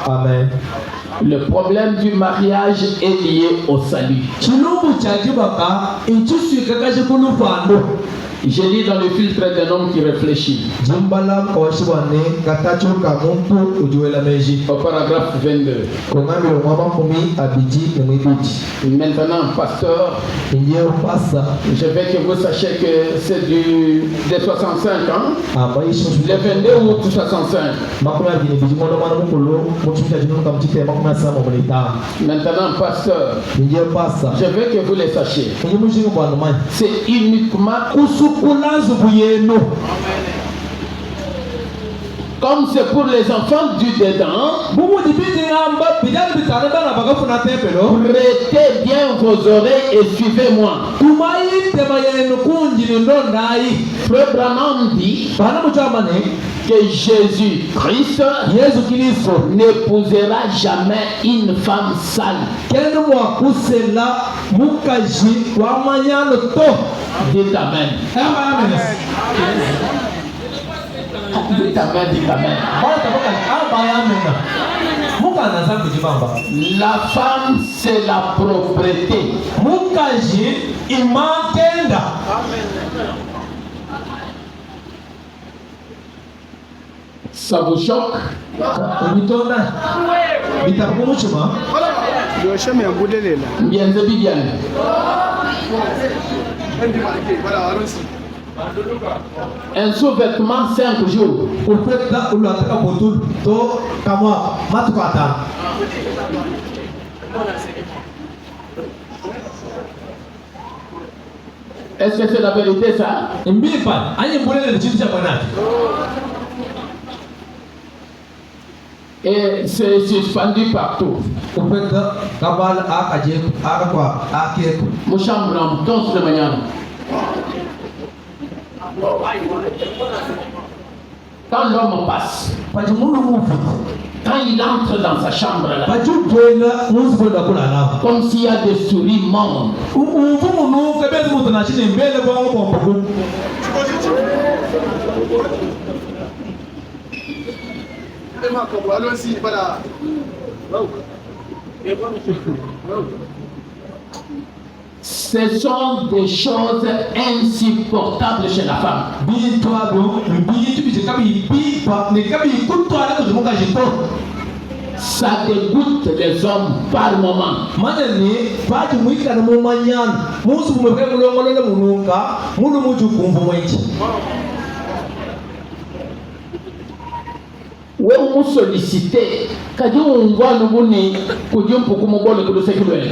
Amen. Le problème du mariage est lié au salut. J'ai dit dans le filtre d'un homme qui réfléchit. Au paragraphe 22. Maintenant, pasteur, je veux que vous sachiez que c'est des 65 ans. Les 22 ou 65. Maintenant, pasteur, je veux que vous les sachiez. C'est uniquement comme c'est pour les enfants du dedans, prêtez bien vos oreilles et suivez-moi. Frère Branham dit que Jésus-Christ n'épousera jamais une femme sale. Dites amen. Dites amen, dites amen. La femme, c'est la propriété. Ça vous choque? Bien, bien. Un sous-vêtement 5 jours. Est-ce que c'est la vérité ça? Et c'est suspendu partout. Mon chambre en bouton de manière. Quand l'homme passe, quand il entre dans sa chambre là, comme s'il y a des souris mortes. Ce sont des choses insupportables chez la femme. Ça dégoûte les hommes par moment. Oui, on sollicite. Quand on voit nous boni, qu'on dit pour qu'on voit le sécurité.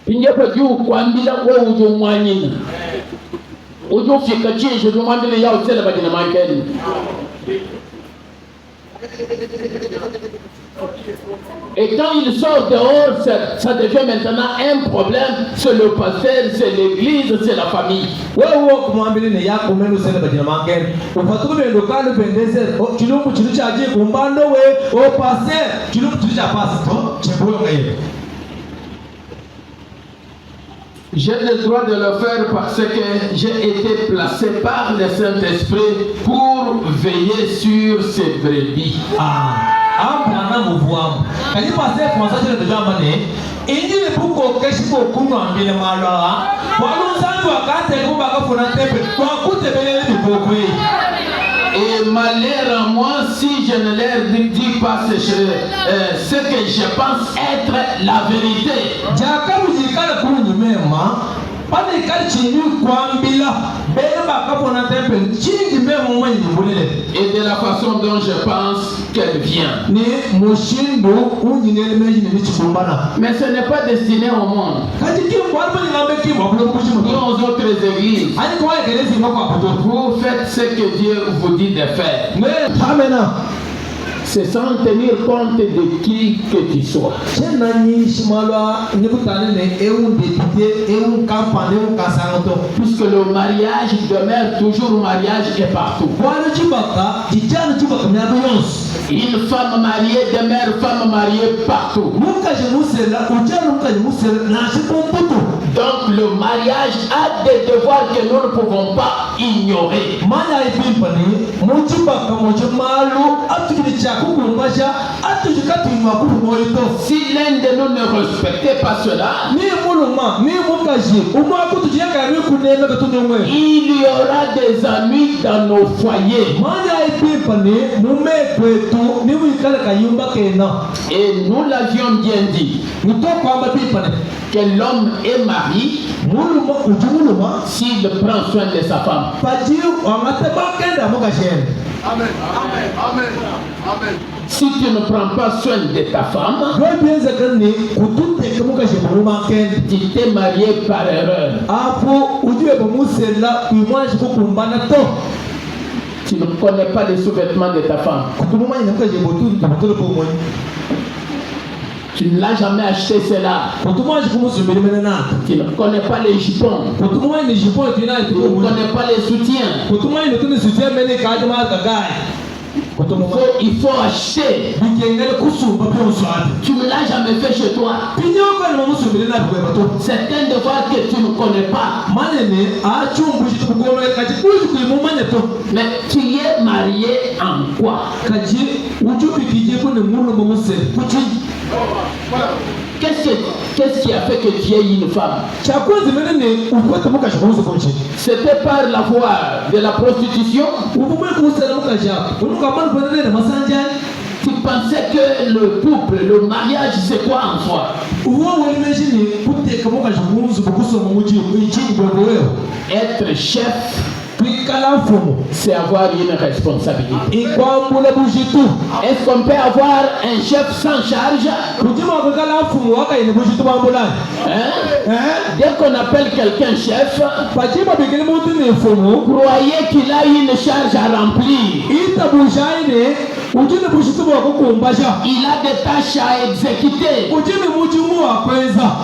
Il n'y a pas de kwambila kwa ujo mwanyina. Ujo fika chinje do mwambile ya utela bagina mankeni. Et quand il sort dehors, ça devient maintenant un problème. C'est le pasteur, c'est l'église, c'est la famille. J'ai le droit de le faire parce que j'ai été placé par le Saint-Esprit pour veiller sur ces brebis. Et malheur à moi si je ne leur dis pas ce que je pense être la vérité. Et de la façon dont je pense qu'elle vient. Mais ce n'est pas destiné au monde. Ni aux autres églises. Vous faites ce que Dieu vous dit de faire. c'est sans tenir compte de qui que tu sois. Puisque le mariage demeure toujours mariage et partout. Une femme mariée demeure femme mariée partout. Donc le mariage a des devoirs que nous ne pouvons pas ignorer. Si l'un de nous ne respectait pas cela, il y aura des ennuis dans nos foyers. Et nous l'avions bien dit que l'homme est marié s'il prend soin de sa femme. Amen. Amen. Amen. Amen. Si tu ne prends pas soin de ta femme, tu t'es marié par erreur. Tu ne connais pas les sous-vêtements de ta femme. Tu ne l'as jamais acheté cela. Tu ne connais pas les jupons. Tu ne connais pas les soutiens. Il faut acheter. Tu ne l'as jamais fait chez toi. C'est un devoir que tu ne connais pas. Mais tu es marié en quoi? Qu'est-ce qui a fait que tu aies une femme? C'était par la voie de la prostitution? Tu pensais que le couple, le mariage, c'est quoi en soi? Être chef, c'est avoir une responsabilité. Est-ce qu'on peut avoir un chef sans charge? Dès qu'on appelle quelqu'un chef, croyez qu'il a une charge à remplir. Il a des tâches à exécuter.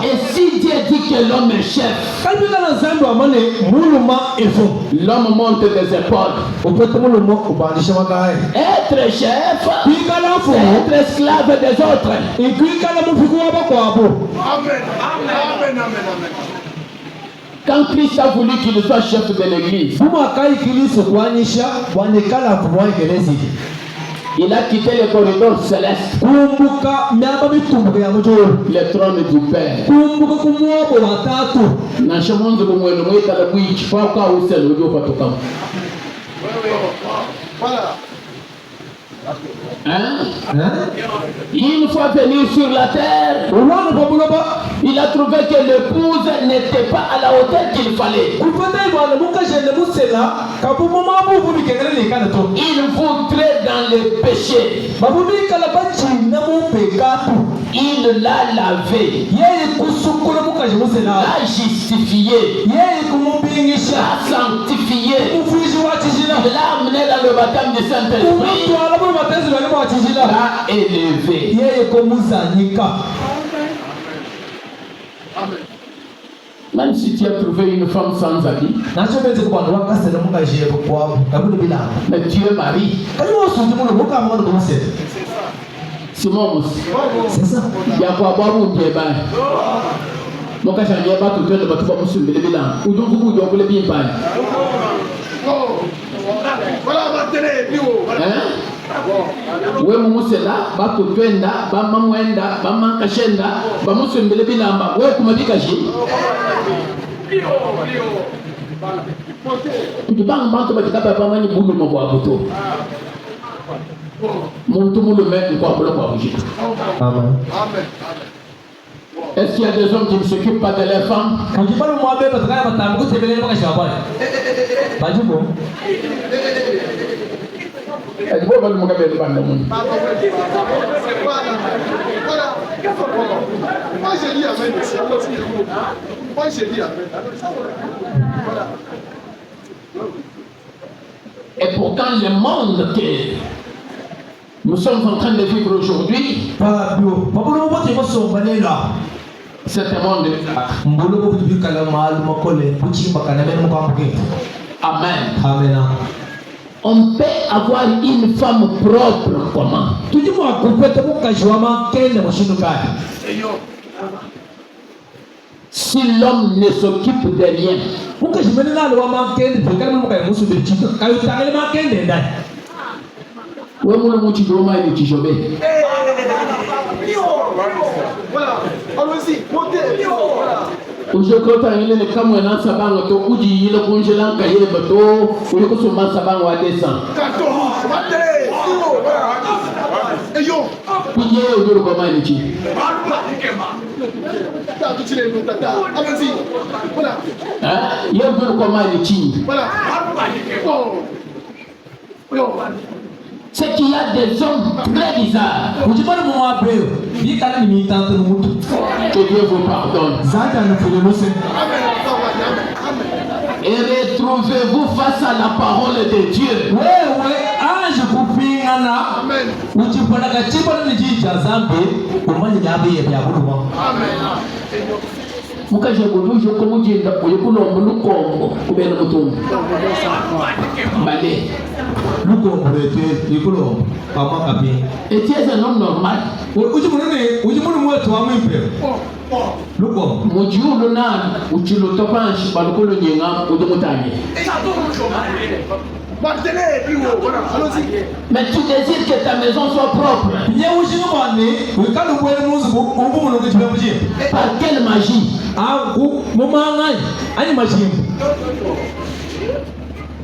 Et si Dieu dit que l'homme est chef, l'homme monte des épaules. Être chef, c'est être esclave des autres. Amen. Amen. Amen. Quand Christ a voulu qu'il soit chef de l'église, il a quitté les corridors célestes, le trône du Père. Une fois venu sur la terre, il a trouvé que l'épouse n'était pas à la hauteur qu'il fallait. Il voudrait dans le péché. Il l'a lavé, l'a justifié, l'a sanctifié, l'a amené dans le baptême du Saint-Esprit, l'a élevé. Même si tu as trouvé une femme sans habit, mais tu es marié. Simon, c'est ça. Il y a quoi boire ou bien bain. Donc quand j'ai pas tout le bateau pour me bilan. Ou donc vous voulez bien bain. Voilà ma télé. Oui, mon c'est là, ba to twenda, ba mamwenda, ba mankashenda, ba musumbele bilamba. Oui, comment dit kaji? Tu bang bang to batika papa mani bulu mo kwa buto. Mon tout le met quoi pour le quoi. Amen. Est-ce qu'il y a des hommes qui ne s'occupent pas de leurs femmes? Quand tu parles moi parce que ma tante vous savez pas que je suis pas du bon. Elle voit le monde de bande monde. Moi j'ai dit avec moi j'ai dit avec. Et pourtant le monde que nous sommes en train de vivre aujourd'hui. C'est un monde de Amen. Amen. On peut avoir une femme propre comment? Si l'homme ne s'occupe de rien. Je crois que il est comme un sabango to uji il congelant kaye bato ou le kusuma sabango à descend. Eyo. Piye o duro ko mai ni. Ta tu chile no tata. Avanci. Voilà. Hein? Yo duro ko mai ni. Voilà. C'est qu'il y a des hommes très bizarres. Que Dieu vous pardonne. Et retrouvez-vous face à la parole de Dieu. Amen. Mukaje kujujo kumujinda ulikulombo lukombo kubena mutumba bale lukombo lete likulombo pamaka bien et tu es un homme normal ujimunu mwetu wa mwipe lukombo mujiulu na uchilu topanshi balukulu nyenga udumutanye. Mais tu désires que ta maison soit propre. Par quelle magie?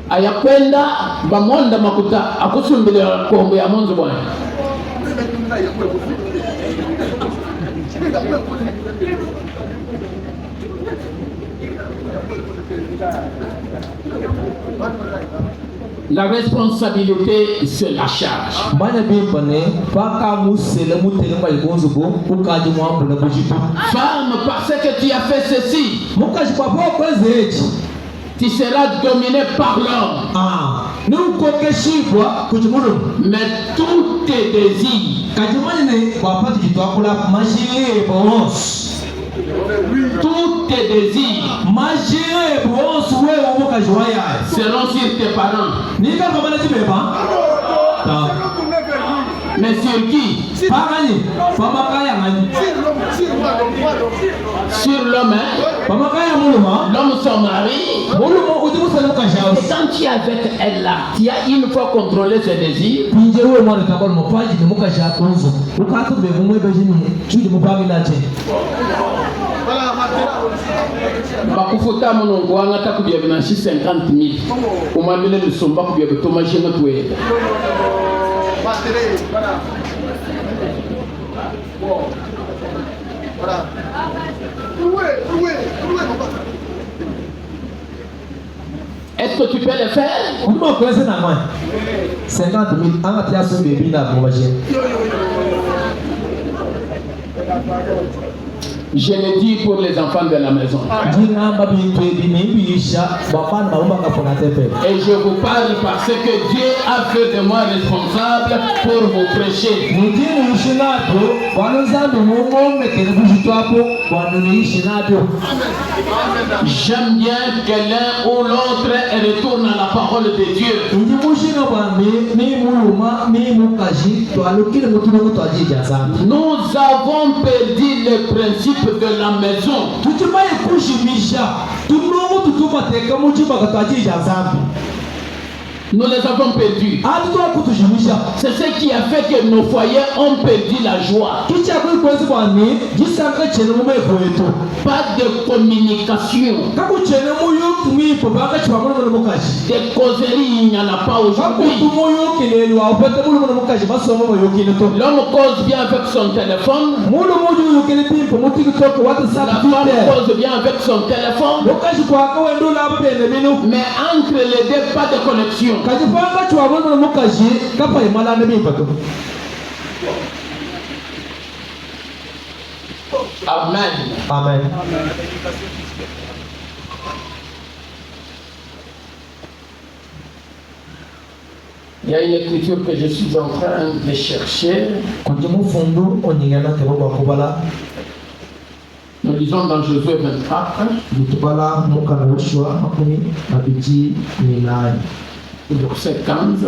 Ayakwenda bamonda makuta akusumbile kombo ya monzo bwana. La responsabilité, c'est la charge. Femme, parce que tu as fait ceci, tu seras dominé par l'homme. Mais tous tes désirs tous tes désirs seront sur tes parents. Mais sur qui? Sur l'homme, hein? L'homme son mari. Et quand tu es avec elle là, tu as une fois contrôlé ses désirs. Bakufuta monongo wanga takubia binanshi 50,000. Umamile lusomba kubia bitoma jenga tuwe. Est-ce que tu peux le faire? 50,000. Je le dis pour les enfants de la maison. Et je vous parle parce que Dieu a fait de moi responsable pour vous prêcher. J'aime bien que l'un ou l'autre retourne à la parole de Dieu. Nous avons perdu le principe de la maison. Nous les avons perdus. C'est ce qui a fait que nos foyers ont perdu la joie. Pas de communication. Des causeries, il n'y en a pas aujourd'hui. L'homme cause bien avec son téléphone. La femme cause bien avec son téléphone. Mais entre les deux, pas de connexion. Amen. Amen. Il y a une écriture que je suis en train de chercher. Nous lisons dans Josué 24. Verset 15.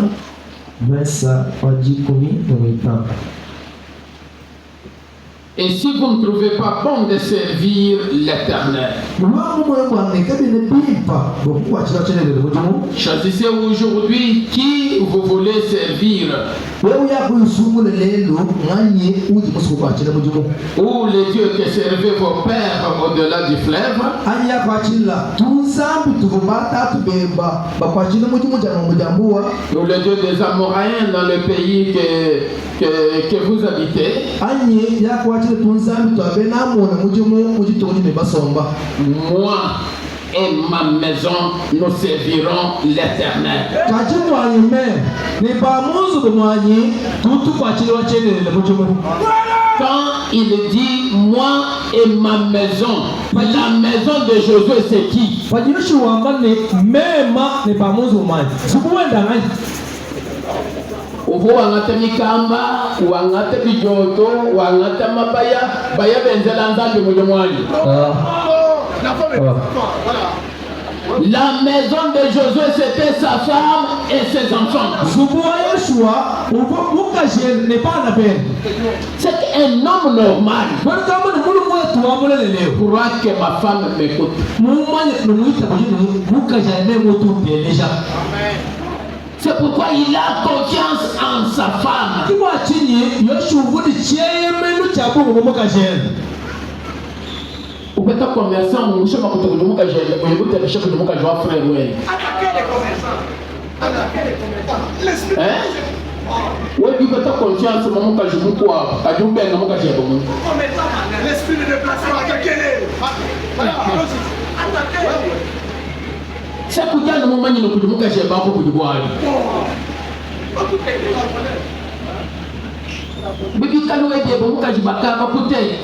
Et si vous ne trouvez pas bon de servir l'Éternel, choisissez aujourd'hui qui vous voulez servir. Ou les dieux que servaient vos pères au-delà du fleuve, ou les dieux des Amoréens dans le pays que vous habitez. Moi et ma maison, nous servirons l'Éternel. Quand il dit moi et ma maison, la maison de Josué c'est qui? Uvo wangata mikamba, wangata bijoto, wangata mabaya, baya benzela nzambe mujomwali. La maison de Josué c'était sa femme et ses enfants. C'est un homme normal. Pourquoi que ma femme m'écoute? C'est pourquoi il a confiance en sa femme. Vous pouvez être commerçant, vous savez que vous avez un chef de mon frère. Oui, il peut être confiance en mon cas, je vous crois. À Dieu, ben, mon cas, j'ai bon. L'esprit de déplacement, attaquez-les. C'est pour dire le moment où nous pouvons cacher pas pour du boire. Mais quand nous avons dit bon cacher pas car pour t'aider.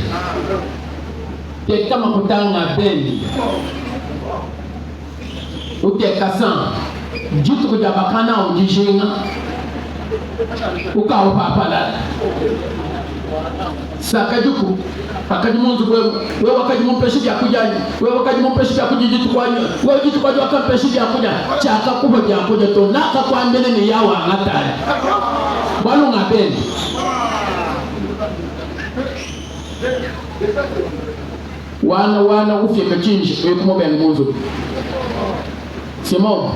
T'es comme pour t'en belle. Ou t'es cassant. Juste que d'abakana ou d'hygiène. Ou quand on va là. Sakajuku. Wakati mungu wewe wakati mpeshi ya kuja wewe wakati mpeshi ya kuja jitu kwa wewe jitu kwa wakati mpeshi ya kuja chaka kubwa ya kuja to naka kwa mbele ni yawa hatari bwana ngapeni wana ufike chinji wewe kumbe nguzo simo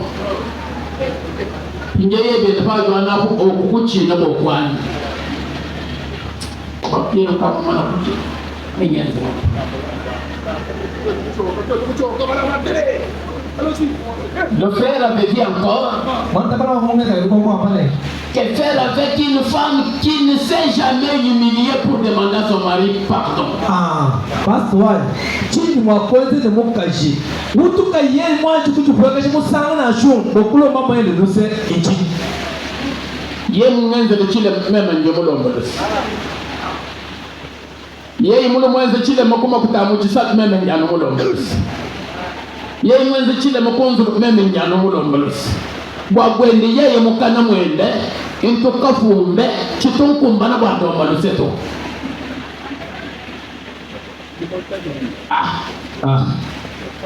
ingeye bende pa wana okukuchi na bokwani bakira kama mwana kuchi. Le frère avait dit encore que faire avec une femme qui ne s'est jamais humiliée pour demander à son mari pardon. Pastor, chini mwakweze ne mukaji. Mutuka yeye mwanju kutufuaka chimusanga na shungu. Bokulo mama yele nuse inchi. Yeye mwenze de chile mema njomolombo. Yeye mulo mwenze chile makuma kutamuchisa meme njano mulombelusi. Yeye mwenze chile makonzo meme njano mulombelusi. Bwagwende yeye mukana mwende into kafumbe chitonkumbana bwandombaluseto.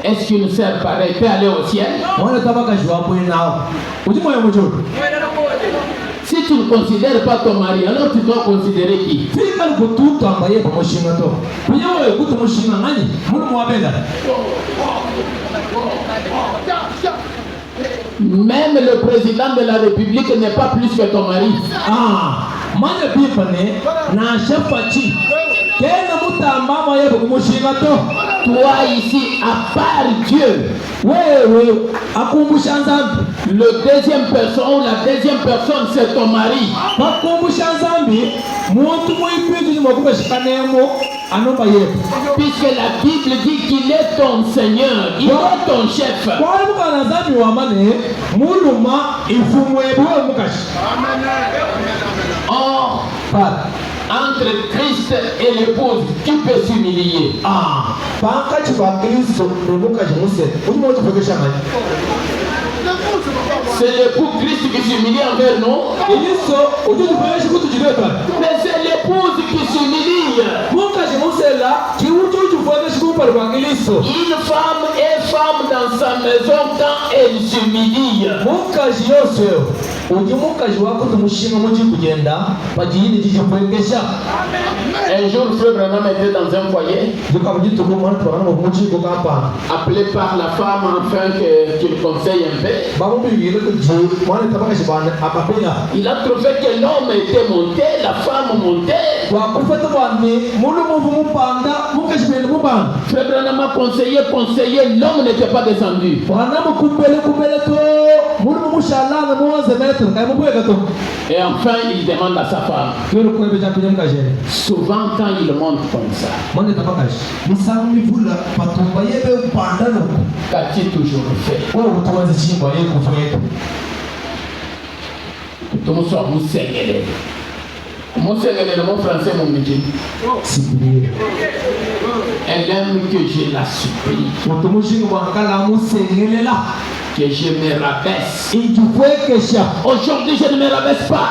Est-ce qu'une sœur pareille peut aller au ciel? Si tu ne considères pas ton mari, alors tu dois considérer qui? Même le président de la République n'est pas plus que ton mari. Toi ici, à part Dieu, le deuxième personne ou la deuxième personne, c'est ton mari. Puisque la Bible dit qu'il est ton Seigneur, il est ton chef. Or, entre Christ et l'épouse, qui peut s'humilier? C'est l'époux Christ qui s'humilie envers nous. Mais c'est l'épouse qui s'humilie. Une femme est femme dans sa maison quand elle s'humilie. Un jour, Frère Branham était dans un foyer appelé par la femme afin qu'il conseille un peu. Il a trouvé que l'homme était monté, la femme montée. Frère Branham a conseillé, l'homme n'était pas descendu. Et enfin, il demande à sa femme. Souvent, quand il monte comme ça, qu'as-tu toujours fait? Mon français, mon métier. Elle aime que je la supplie, que je me rabaisse. Aujourd'hui, je ne me rabaisse pas.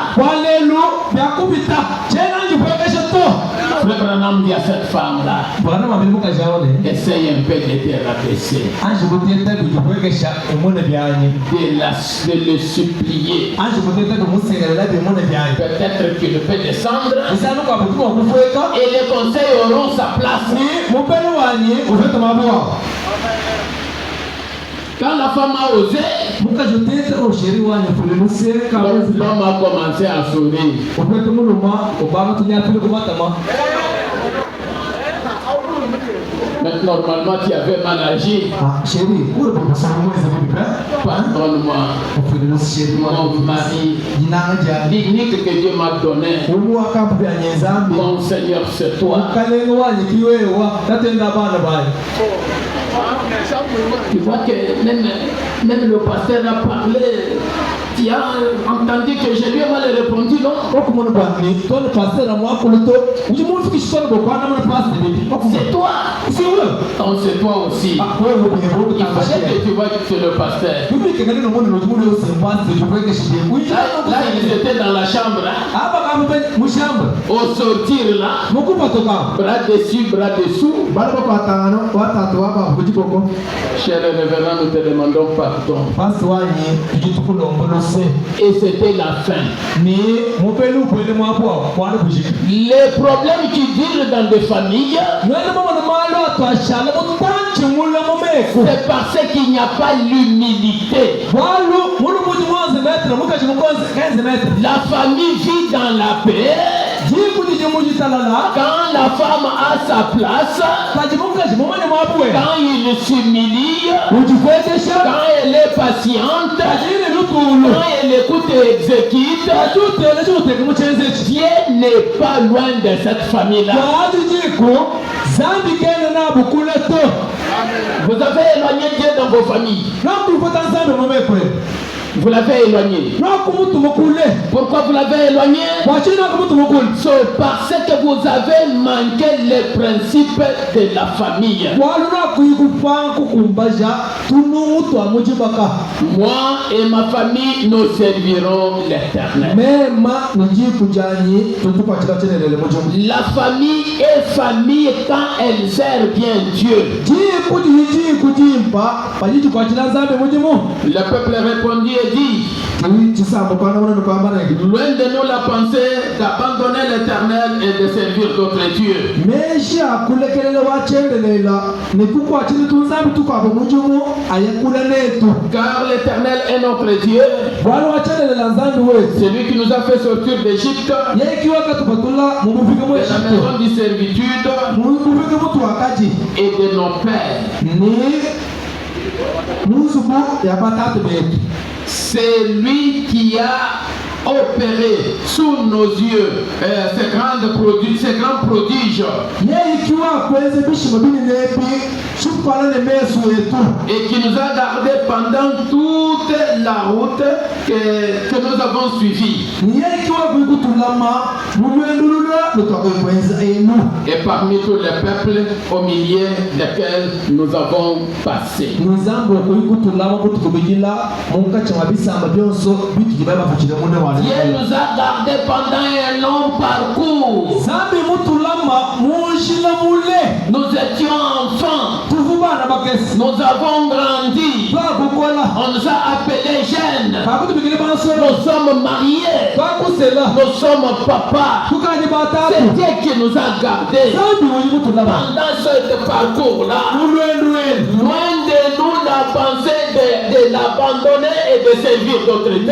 Frère Branham dit à cette femme-là, essaye un peu de te rabaisser, de le supplier. Peut-être qu'il peut descendre et les conseils auront sa place. Quand la femme a osé, l'homme a commencé à sourire. Mais normalement, tu avais mal agi. Pardonne-moi, mon mari. L'unique que Dieu m'a donné, mon Seigneur, c'est toi. Tu vois que même le pasteur a parlé. Tu as entendu que je lui ai mal répondu, non? C'est toi. Donc c'est toi aussi. Il fallait que tu vois que c'est le pasteur. Là, ils étaient dans la chambre. Au sortir là, bras dessus, bras dessous. Cher révérend, nous te demandons pardon. Et c'était la fin. Les problèmes qui durent dans des familles, c'est parce qu'il n'y a pas l'humilité. La famille vit dans la paix quand la femme a sa place, quand il s'humilie, quand elle est patiente, quand elle écoute et exécute. Dieu n'est pas loin de cette famille-là. Vous avez éloigné Dieu dans vos familles. Vous l'avez éloigné. Pourquoi vous l'avez éloigné? C'est parce que vous avez manqué les principes de la famille. Moi et ma famille, nous servirons l'Éternel. La famille est famille quand elle sert bien Dieu. Le peuple répondit et dit, loin de nous la pensée d'abandonner l'Éternel et de servir d'autres dieux. Car l'Éternel est notre Dieu, celui qui nous a fait sortir d'Égypte, de la maison de servitude et de nos pères. C'est lui qui a opéré sous nos yeux ces grands prodiges et qui nous a gardés pendant toute la route que nous avons suivie. Et parmi tous les peuples au milieu desquels nous avons passé. Dieu nous a gardés pendant un long parcours. Nous étions enfants. Nous avons grandi. On nous a appelés jeunes. Nous sommes mariés. Nous sommes papas. C'est Dieu qui nous a gardés pendant ce parcours-là. Loin de nous la pensée de l'abandonner et de servir d'autres dieux.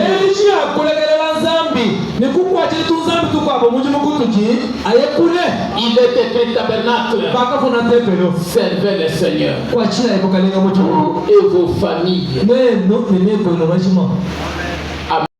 Il est écrit tabernacle. Servez le Seigneur. Et vos familles.